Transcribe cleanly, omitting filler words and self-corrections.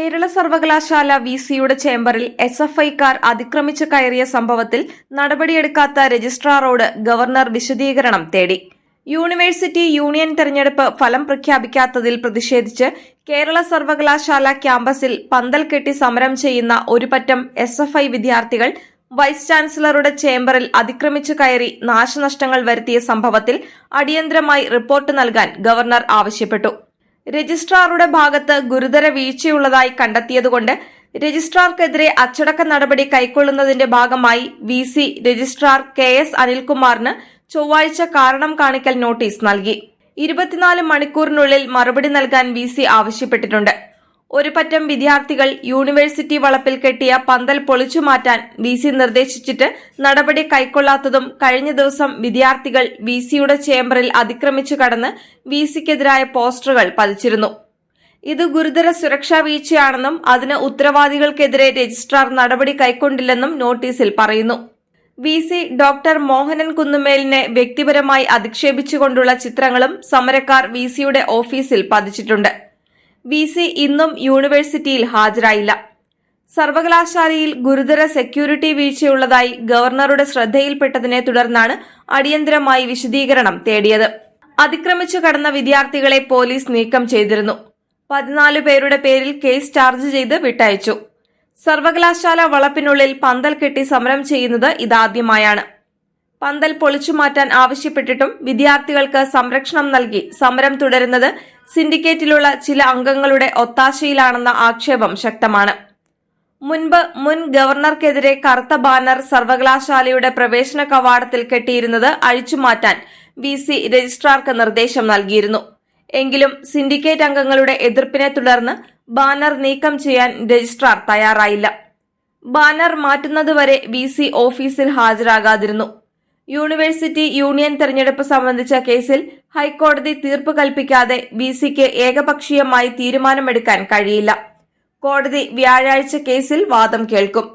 കേരള സർവകലാശാല വിസിയുടെ ചേംബറിൽ എസ്എഫ്ഐക്കാർ അതിക്രമിച്ച് കയറിയ സംഭവത്തിൽ നടപടിയെടുക്കാത്ത രജിസ്ട്രാറോട് ഗവർണർ വിശദീകരണം തേടി. യൂണിവേഴ്സിറ്റി യൂണിയൻ തെരഞ്ഞെടുപ്പ് ഫലം പ്രഖ്യാപിക്കാത്തതിൽ പ്രതിഷേധിച്ച് കേരള സർവകലാശാല ക്യാമ്പസിൽ പന്തൽ കെട്ടി സമരം ചെയ്യുന്ന ഒരു പറ്റം എസ്എഫ്ഐ വിദ്യാർത്ഥികൾ വൈസ് ചാൻസലറുടെ ചേംബറിൽ അതിക്രമിച്ചു കയറി നാശനഷ്ടങ്ങൾ വരുത്തിയ സംഭവത്തിൽ അടിയന്തരമായി റിപ്പോർട്ട് നൽകാൻ ഗവർണർ ആവശ്യപ്പെട്ടു. രജിസ്ട്രാറുടെ ഭാഗത്ത് ഗുരുതര വീഴ്ചയുള്ളതായി കണ്ടെത്തിയതുകൊണ്ട് രജിസ്ട്രാർക്കെതിരെ അച്ചടക്ക നടപടി കൈക്കൊള്ളുന്നതിന്റെ ഭാഗമായി വിസി രജിസ്ട്രാർ KS അനിൽകുമാറിന് ചൊവ്വാഴ്ച കാരണം കാണിക്കൽ നോട്ടീസ് നൽകി. 24 മണിക്കൂറിനുള്ളിൽ മറുപടി നൽകാൻ വിസി ആവശ്യപ്പെട്ടിട്ടുണ്ട്. ഒരു പറ്റം വിദ്യാർത്ഥികൾ യൂണിവേഴ്സിറ്റി വളപ്പിൽ കെട്ടിയ പന്തൽ പൊളിച്ചുമാറ്റാൻ വിസി നിർദ്ദേശിച്ചിട്ട് നടപടി കൈക്കൊള്ളാത്തതും കഴിഞ്ഞ ദിവസം വിദ്യാർത്ഥികൾ വിസിയുടെ ചേംബറിൽ അതിക്രമിച്ചു കടന്ന് വിസിക്കെതിരായ പോസ്റ്ററുകൾ പതിച്ചിരുന്നു. ഇത് ഗുരുതര സുരക്ഷാ വീഴ്ചയാണെന്നും അതിന് ഉത്തരവാദികൾക്കെതിരെ രജിസ്ട്രാർ നടപടി കൈക്കൊണ്ടില്ലെന്നും നോട്ടീസിൽ പറയുന്നു. വിസി ഡോക്ടർ മോഹനൻ കുന്നുമേലിനെ വ്യക്തിപരമായി അധിക്ഷേപിച്ചുകൊണ്ടുള്ള ചിത്രങ്ങളും സമരക്കാർ വിസിയുടെ ഓഫീസിൽ പതിച്ചിട്ടുണ്ട്. വിസി ഇന്നും യൂണിവേഴ്സിറ്റിയിൽ ഹാജരായില്ല. സർവകലാശാലയിൽ ഗുരുതര സെക്യൂരിറ്റി വീഴ്ചയുള്ളതായി ഗവർണറുടെ ശ്രദ്ധയിൽപ്പെട്ടതിനെ തുടർന്നാണ് അടിയന്തരമായി വിശദീകരണം തേടിയത്. അതിക്രമിച്ചു കടന്ന വിദ്യാർത്ഥികളെ പോലീസ് നീക്കം ചെയ്തിരുന്നു. 14 പേരുടെ പേരിൽ കേസ് ചാർജ് ചെയ്ത് വിട്ടയച്ചു. സർവകലാശാല വളപ്പിനുള്ളിൽ പന്തൽ കെട്ടി സമരം ചെയ്യുന്നത് ഇതാദ്യമായാണ്. പന്തൽ പൊളിച്ചുമാറ്റാൻ ആവശ്യപ്പെട്ടിട്ടും വിദ്യാർത്ഥികൾക്ക് സംരക്ഷണം നൽകി സമരം തുടരുന്നത് സിൻഡിക്കേറ്റിലുള്ള ചില അംഗങ്ങളുടെ ഒത്താശയിലാണെന്ന ആക്ഷേപം ശക്തമാണ്. മുൻപ് മുൻ ഗവർണർക്കെതിരെ കറുത്ത ബാനർ സർവകലാശാലയുടെ പ്രവേശന കവാടത്തിൽ കെട്ടിയിരുന്നത് അഴിച്ചുമാറ്റാൻ വിസി രജിസ്ട്രാർക്ക് നിർദ്ദേശം നൽകിയിരുന്നു. എങ്കിലും സിൻഡിക്കേറ്റ് അംഗങ്ങളുടെ എതിർപ്പിനെ തുടർന്ന് ബാനർ നീക്കം ചെയ്യാൻ രജിസ്ട്രാർ തയ്യാറായില്ല. ബാനർ മാറ്റുന്നതുവരെ വിസി ഓഫീസിൽ ഹാജരാകാതിരുന്നു. യൂണിവേഴ്സിറ്റി യൂണിയൻ തെരഞ്ഞെടുപ്പ് സംബന്ധിച്ച കേസിൽ ഹൈക്കോടതി തീർപ്പ് കൽപ്പിക്കാതെ വിസിക്ക് ഏകപക്ഷീയമായി തീരുമാനമെടുക്കാൻ കഴിയില്ല. കോടതി വ്യാഴാഴ്ച കേസിൽ വാദം കേൾക്കും.